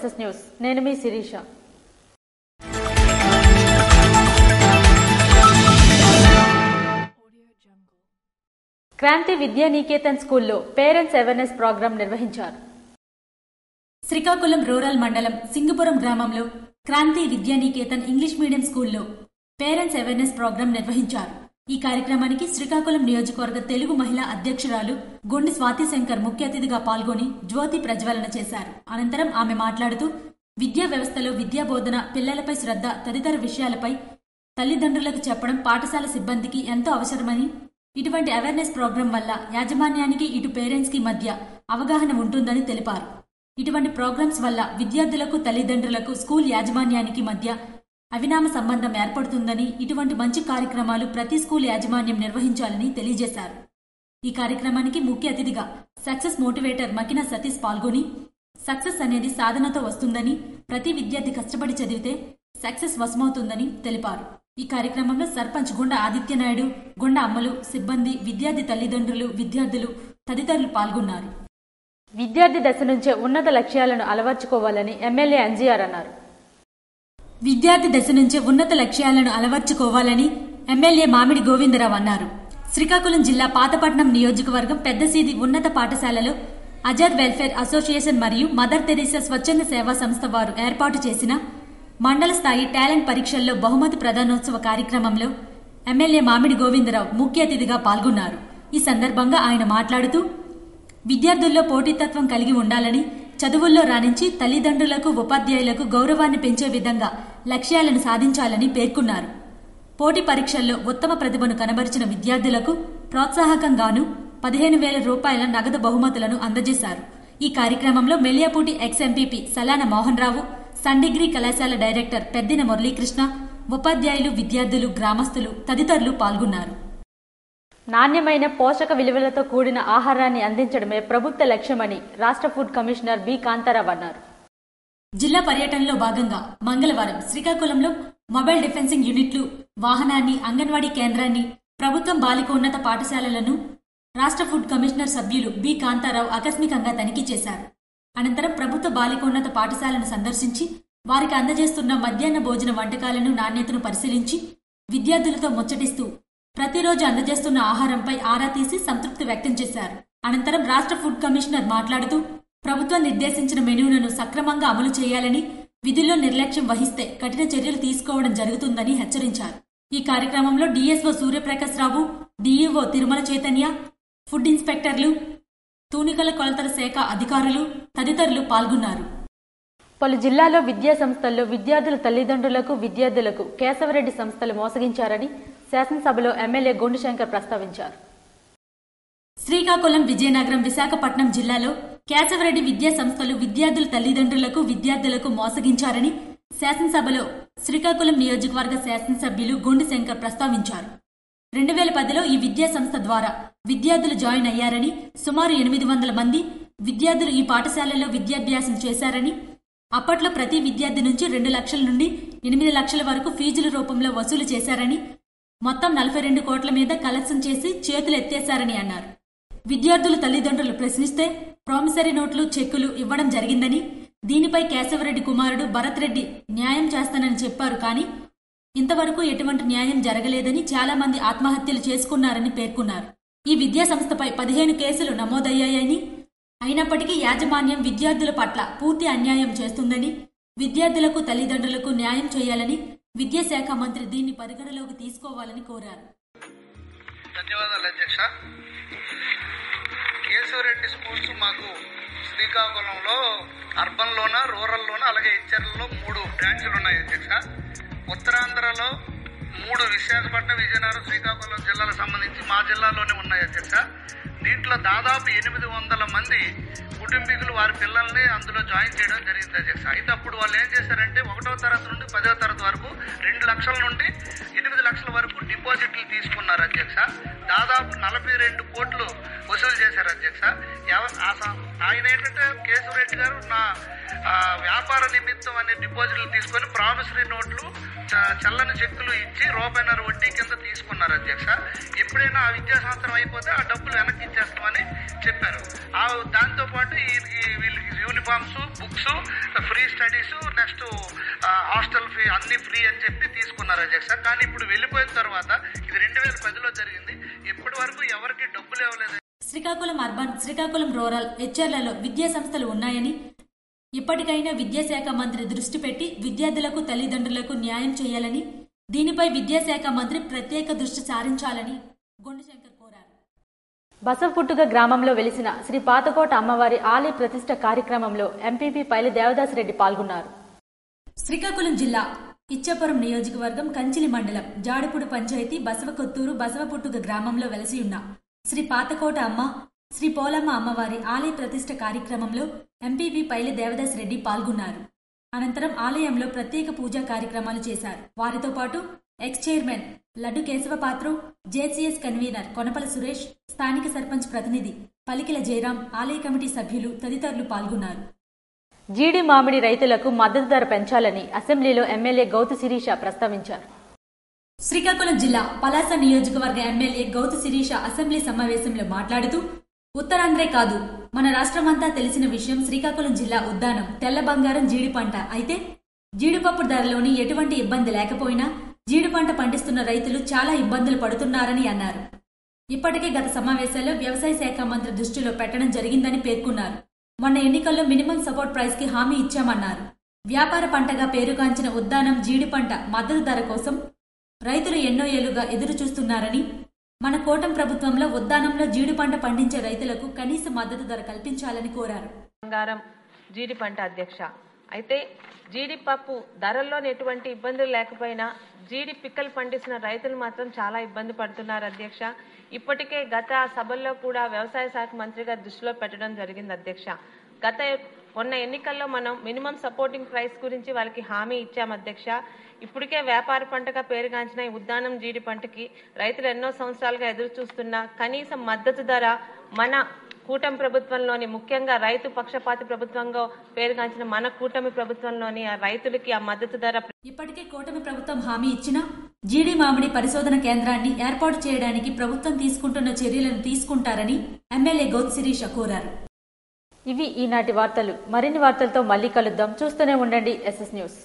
Success news. నేను మీ శిరీష. క్రాంతి విద్యానికేతన్ స్కూల్లో parents awareness programme నిర్వహించారు. శ్రీకాకుళం రూరల్ మండలం సింగుపురం గ్రామంలో క్రాంతి విద్యానికేతన్ ఇంగ్లీష్ మీడియం స్కూల్లో పేరెంట్స్ అవేర్నెస్ ప్రోగ్రాం నిర్వహించారు. ఈ కార్యక్రమానికి శ్రీకాకుళం నియోజకవర్గ తెలుగు మహిళా అధ్యక్షురాలు గొండి స్వాతి శంకర్ ముఖ్య అతిథిగా పాల్గొని జ్యోతి ప్రజ్వలన చేశారు. అనంతరం ఆమె మాట్లాడుతూ విద్యా వ్యవస్థలో విద్యా బోధన, పిల్లలపై శ్రద్ధ తదితర విషయాలపై తల్లిదండ్రులకు చెప్పడం పాఠశాల సిబ్బందికి ఎంతో అవసరమని, ఇటువంటి అవేర్నెస్ ప్రోగ్రాం వల్ల యాజమాన్యానికి ఇటు పేరెంట్స్ కి మధ్య అవగాహన ఉంటుందని తెలిపారు. ఇటువంటి ప్రోగ్రామ్స్ వల్ల విద్యార్థులకు, తల్లిదండ్రులకు, స్కూల్ యాజమాన్యానికి మధ్య అవినామ సంబంధం ఏర్పడుతుందని, ఇటువంటి మంచి కార్యక్రమాలు ప్రతి స్కూల్ యాజమాన్యం నిర్వహించాలని తెలియజేశారు. ఈ కార్యక్రమానికి ముఖ్య అతిథిగా సక్సెస్ మోటివేటర్ మకిన సతీష్ పాల్గొని సక్సెస్ అనేది సాధనతో వస్తుందని, ప్రతి విద్యార్థి కష్టపడి చదివితే సక్సెస్ వశమవుతుందని తెలిపారు. ఈ కార్యక్రమంలో సర్పంచ్ గుండ ఆదిత్యనాయుడు, గుండ అమ్మలు, సిబ్బంది, విద్యార్థి తల్లిదండ్రులు, విద్యార్థులు తదితరులు పాల్గొన్నారు. విద్యార్థి దశ నుంచే ఉన్నత లక్ష్యాలను అలవర్చుకోవాలని ఎమ్మెల్యే ఎన్జీఆర్ అన్నారు. విద్యార్థి దశ నుంచే ఉన్నత లక్ష్యాలను అలవర్చుకోవాలని ఎమ్మెల్యే మామిడి గోవిందరావు అన్నారు. శ్రీకాకుళం జిల్లా పాతపట్నం నియోజకవర్గం పెద్దసీది ఉన్నత పాఠశాలలో అజాద్ వెల్ఫేర్ అసోసియేషన్ మరియు మదర్ తెరీసా స్వచ్ఛంద సేవా సంస్థ వారు ఏర్పాటు చేసిన మండల స్థాయి టాలెంట్ పరీక్షల్లో బహుమతి ప్రదానోత్సవ కార్యక్రమంలో ఎమ్మెల్యే మామిడి గోవిందరావు ముఖ్య అతిథిగా పాల్గొన్నారు. ఈ సందర్భంగా ఆయన మాట్లాడుతూ విద్యార్థుల్లో పోటీతత్వం కలిగి ఉండాలని, చదువుల్లో రాణించి తల్లిదండ్రులకు, ఉపాధ్యాయులకు గౌరవాన్ని పెంచే విధంగా లక్ష్యాలను సాధించాలని పేర్కొన్నారు. పోటీ పరీక్షల్లో ఉత్తమ ప్రతిభను కనబరిచిన విద్యార్థులకు ప్రోత్సాహకంగాను 15,000 రూపాయల నగదు బహుమతులను అందజేశారు. ఈ కార్యక్రమంలో మెలియాపూటి ex MPP Salana Mohan Rao, sun degree కళాశాల డైరెక్టర్ పెద్దిన మురళీకృష్ణ, ఉపాధ్యాయులు, విద్యార్థులు, గ్రామస్తులు తదితరులు పాల్గొన్నారు. నాణ్యమైన పోషక విలువలతో కూడిన ఆహారాన్ని అందించడమే ప్రభుత్వ లక్ష్యమని రాష్ట్ర ఫుడ్ కమిషనర్ బి కాంతారావు అన్నారు. జిల్లా పర్యటనలో భాగంగా మంగళవారం శ్రీకాకుళంలో మొబైల్ డిఫెన్సింగ్ యూనిట్లు, వాహనాన్ని, అంగన్వాడీ కేంద్రాన్ని, ప్రభుత్వం బాలికోన్నత పాఠశాలలను రాష్ట్ర ఫుడ్ కమిషనర్ సభ్యులు బి కాంతారావు ఆకస్మికంగా తనిఖీ చేశారు. అనంతరం ప్రభుత్వ బాలికోన్నత పాఠశాలను సందర్శించి వారికి అందజేస్తున్న మధ్యాహ్న భోజన వంటకాలను నాణ్యతను పరిశీలించి విద్యార్థులతో ముచ్చటిస్తూ ప్రతిరోజు అందజేస్తున్న ఆహారంపై ఆరా తీసి సంతృప్తి వ్యక్తం చేశారు. అనంతరం రాష్ట్ర ఫుడ్ కమిషనర్ మాట్లాడుతూ ప్రభుత్వం నిర్దేశించిన మెనూలను సక్రమంగా అమలు చేయాలని, విధుల్లో నిర్లక్ష్యం వహిస్తే కఠిన చర్యలు తీసుకోవడం జరుగుతుందని హెచ్చరించారు. ఈ కార్యక్రమంలో డీఎస్ఓ సూర్యప్రకాశ్ రావు, డీఈఓ తిరుమల చైతన్య, ఫుడ్ ఇన్స్పెక్టర్లు, తూనికల కొలతల శాఖ అధికారులు తదితరులు పాల్గొన్నారు. పలు జిల్లాల్లో విద్యా సంస్థల్లో విద్యార్థుల తల్లిదండ్రులకు, విద్యార్థులకు కేశవరెడ్డి సంస్థలు మోసగించారని శాసనసభలో ఎమ్మెల్యే గొండు శంకర్ ప్రస్తావించారు. శ్రీకాకుళం, విజయనగరం, విశాఖపట్నం జిల్లాలో కేశవరెడ్డి విద్యా సంస్థలు విద్యార్థుల తల్లిదండ్రులకు, విద్యార్థులకు మోసగించారని శాసనసభలో శ్రీకాకుళం నియోజకవర్గ శాసనసభ్యులు గొండు శంకర్ ప్రస్తావించారు. 2010లో ఈ విద్యా సంస్థ ద్వారా విద్యార్థులు జాయిన్ అయ్యారని, సుమారు 800 మంది విద్యార్థులు ఈ పాఠశాలలో విద్యాభ్యాసం చేశారని, అప్పట్లో ప్రతి విద్యార్థి నుంచి 2 లక్షల నుండి 8 లక్షల వరకు ఫీజుల రూపంలో వసూలు చేశారని, మొత్తం 42 కోట్ల మీద కలెక్షన్ చేసి చేతులు ఎత్తేశారని అన్నారు. విద్యార్థుల తల్లిదండ్రులు ప్రశ్నిస్తే ప్రామిసరీ నోట్లు, చెక్కులు ఇవ్వడం జరిగిందని, దీనిపై కేశవరెడ్డి కుమారుడు భరత్ రెడ్డి న్యాయం చేస్తానని చెప్పారు. కానీ ఇంతవరకు ఎటువంటి న్యాయం జరగలేదని, చాలా మంది ఆత్మహత్యలు చేసుకున్నారని పేర్కొన్నారు. ఈ విద్యా సంస్థపై 15 కేసులు నమోదయ్యాయని, అయినప్పటికీ యాజమాన్యం విద్యార్థుల పట్ల పూర్తి అన్యాయం చేస్తుందని, విద్యార్థులకు, తల్లిదండ్రులకు న్యాయం చేయాలని విద్యాశాఖ మంత్రి దీన్ని పరిగణలోకి తీసుకోవాలని కోరారు. ధన్యవాదాలు అధ్యక్ష. కేశవరెడ్డి స్కూల్స్ మాకు శ్రీకాకుళంలో అర్బన్లోన, రూరల్లోన, అలాగే హెచ్ఆర్లలో 3 బ్రాంచ్లు ఉన్నాయి అధ్యక్ష. ఉత్తరాంధ్రలో 3, విశాఖపట్నం, విజయనగరం, శ్రీకాకుళం జిల్లాలకు సంబంధించి మా జిల్లాలోనే ఉన్నాయి అధ్యక్ష. దీంట్లో దాదాపు 800 మంది కుటుంబీకులు వారి పిల్లల్ని అందులో జాయిన్ చేయడం జరిగింది అధ్యక్ష. అయితే అప్పుడు వాళ్ళు ఏం చేశారంటే 1వ తరగతి నుండి 10వ తరగతి వరకు 2 లక్షల నుండి 8 లక్షల వరకు డిపాజిట్లు తీసుకున్నారు అధ్యక్ష. దాదాపు 42 కోట్లు వసూలు చేశారు అధ్యక్ష. ఆయన ఏంటంటే కేశవరెడ్డి గారు నా వ్యాపార నిమిత్తం అనే డిపాజిట్లు తీసుకొని ప్రామిసరీ నోట్లు చల్లని చెక్కులు ఇచ్చి రూపాయిన్నర వడ్డీ కింద తీసుకున్నారు అధ్యక్ష. ఎప్పుడైనా ఆ విద్యా సంవత్సరం అయిపోతే ఆ డబ్బులు వెనక్కి ఇచ్చేస్తామని చెప్పారు. దాంతో పాటు వీళ్ళకి uniforms, books, free studies, next hostel fee అన్ని ఫ్రీ అని చెప్పి తీసుకున్నారు అధ్యక్ష. కానీ ఇప్పుడు వెళ్ళిపోయిన తర్వాత ఇది 2010లో జరిగింది. ఇప్పటి వరకు ఎవరికి డబ్బులు ఇవ్వలేదు. శ్రీకాకుళం అర్బన్, శ్రీకాకుళం రూరల్, హెచ్ఆర్లలో విద్యా సంస్థలు ఉన్నాయని, ఇప్పటికైనా విద్యాశాఖ మంత్రి దృష్టి పెట్టి విద్యార్థులకు, తల్లిదండ్రులకు న్యాయం చేయాలని, దీనిపై విద్యాశాఖ మంత్రి ప్రత్యేక దృష్టి సారించాలని గొండుశంకర్ కోరారు. బసవపుట్టుగ గ్రామంలో వెలిసిన శ్రీ పాతకోట అమ్మవారి ఆలయ ప్రతిష్ట కార్యక్రమంలో ఎంపీపీ పైలి దేవదాస్ రెడ్డి పాల్గొన్నారు. శ్రీకాకుళం జిల్లా ఇచ్చాపురం నియోజకవర్గం కంచిలి మండలం జాడిపూడి పంచాయతీ బసవకొత్తూరు బసవపుట్టుగ గ్రామంలో వెలసి ఉన్న శ్రీ పాతకోట అమ్మ, శ్రీ పోలమ్మ అమ్మవారి ఆలయ ప్రతిష్ట కార్యక్రమంలో ఎంపీపీ పైలి దేవదాస్ రెడ్డి పాల్గొన్నారు. అనంతరం ఆలయంలో ప్రత్యేక పూజా కార్యక్రమాలు చేశారు. వారితో పాటు ex chairman Laddu Keshavapatru, JCS convener Konapala Suresh, స్థానిక సర్పంచ్ ప్రతినిధి పలికిల జయరాం, ఆలయ కమిటీ సభ్యులు తదితరులు పాల్గొన్నారు. జీడి మామిడి రైతులకు మద్దతు ధర పెంచాలని అసెంబ్లీలో ఎమ్మెల్యే గౌతు శిరీష ప్రస్తావించారు. శ్రీకాకుళం జిల్లా పలాస నియోజకవర్గ ఎమ్మెల్యే గౌతు శిరీష అసెంబ్లీ సమావేశంలో మాట్లాడుతూ, ఉత్తరాంధ్రే కాదు మన రాష్ట్రమంతా తెలిసిన విషయం శ్రీకాకుళం జిల్లా ఉద్దానం తెల్ల బంగారం జీడి పంట. అయితే జీడిపప్పు ధరలోని ఎటువంటి ఇబ్బంది లేకపోయినా జీడి పంట పండిస్తున్న రైతులు చాలా ఇబ్బందులు పడుతున్నారని అన్నారు. ఇప్పటికే గత సమావేశాల్లో వ్యవసాయ శాఖ మంత్రి దృష్టిలో పెట్టడం జరిగిందని పేర్కొన్నారు. మొన్న ఎన్నికల్లో మినిమం సపోర్ట్ ప్రైస్ కి హామీ ఇచ్చామన్నారు. వ్యాపార పంటగా పేరుగాంచిన ఉద్దానం జీడి పంట మద్దతు ధర కోసం రైతులు ఎన్నో ఏళ్లుగా ఎదురు చూస్తున్నారని, మన కూటమి ప్రభుత్వంలో ఉద్దానంలో జీడి పంట పండించే రైతులకు కనీస మద్దతు ధర కల్పించాలని కోరారు. బంగారం జీడి పంట అధ్యక్ష. అయితే జీడిపప్పు ధరల్లో ఎటువంటి ఇబ్బందులు లేకపోయినా జీడి పిక్కలు పండిస్తున్న రైతులు మాత్రం చాలా ఇబ్బంది పడుతున్నారు అధ్యక్ష. ఇప్పటికే గత సభల్లో కూడా వ్యవసాయ శాఖ మంత్రిగా దృష్టిలో పెట్టడం జరిగింది అధ్యక్ష. మొన్న ఎన్నికల్లో మనం మినిమం సపోర్టింగ్ ప్రైస్ గురించి వాళ్ళకి హామీ ఇచ్చాం అధ్యక్ష. ఇప్పటికే వ్యాపార పంటగా పేరుగాంచిన ఈ ఉద్దానం జీడి పంటకి రైతులు ఎన్నో సంవత్సరాలుగా ఎదురు చూస్తున్న కనీస మద్దతు ధర మన కూటమి ప్రభుత్వంలోని, ముఖ్యంగా రైతు పక్షపాతి ప్రభుత్వంగా పేరుగాంచిన మన కూటమి ప్రభుత్వంలోని ఆ రైతులకి ఆ మద్దతు ధర ఇప్పటికే కూటమి ప్రభుత్వం హామీ ఇచ్చిన జీడి మామిడి పరిశోధన కేంద్రాన్ని ఏర్పాటు చేయడానికి ప్రభుత్వం తీసుకుంటున్న చర్యలను తీసుకుంటారని ఎమ్మెల్యే గౌతు శిరీష కోరారు. ఇవి ఈనాటి వార్తలు. మరిన్ని వార్తలతో మళ్ళీ కలుద్దాం. చూస్తూనే ఉండండి SS న్యూస్.